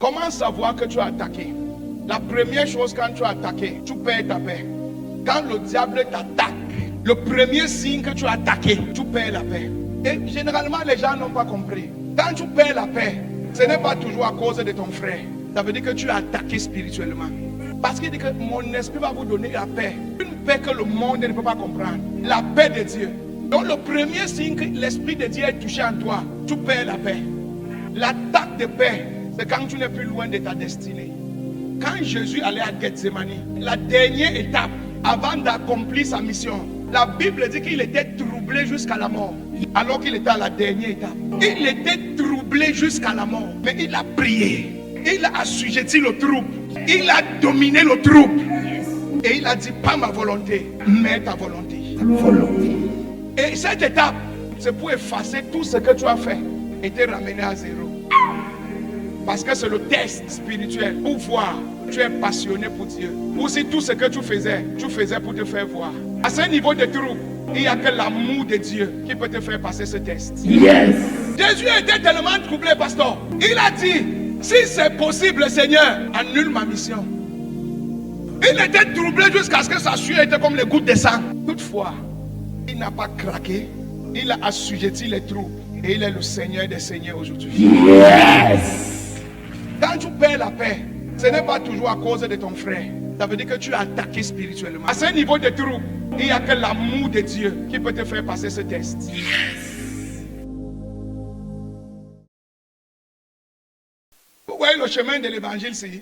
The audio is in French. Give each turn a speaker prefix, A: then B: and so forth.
A: Comment savoir que tu as attaqué? La première chose, quand tu as attaqué, tu perds ta paix. Quand le diable t'attaque, le premier signe que tu as attaqué, tu perds la paix. Et généralement, les gens n'ont pas compris. Quand tu perds la paix, ce n'est pas toujours à cause de ton frère. Ça veut dire que tu as attaqué spirituellement. Parce qu'il dit que mon esprit va vous donner la paix. Une paix que le monde ne peut pas comprendre. La paix de Dieu. Donc le premier signe que l'esprit de Dieu est touché en toi, tu perds la paix. L'attaque de paix, c'est quand tu n'es plus loin de ta destinée. Quand Jésus allait à Gethsemane, la dernière étape avant d'accomplir sa mission, la Bible dit qu'il était troublé jusqu'à la mort. Alors qu'il était à la dernière étape, il était troublé jusqu'à la mort. Mais il a prié, il a assujetti le trouble, il a dominé le trouble. Et il a dit, pas ma volonté, mais ta volonté. Et cette étape, c'est pour effacer tout ce que tu as fait et te ramener à zéro. Parce que c'est le test spirituel pour voir que tu es passionné pour Dieu. Ou si tout ce que tu faisais pour te faire voir. À ce niveau de trouble, il n'y a que l'amour de Dieu qui peut te faire passer ce test.
B: Yes.
A: Jésus était tellement troublé, pasteur. Il a dit, si c'est possible, Seigneur, annule ma mission. Il était troublé jusqu'à ce que sa sueur était comme les gouttes de sang. Toutefois, il n'a pas craqué. Il a assujetti les troubles. Et il est le Seigneur des Seigneurs aujourd'hui.
B: Yes.
A: Quand tu perds la paix, ce n'est pas toujours à cause de ton frère. Ça veut dire que tu as attaqué spirituellement. À ce niveau de trouble, il n'y a que l'amour de Dieu qui peut te faire passer ce test. Vous voyez le chemin de l'évangile ici.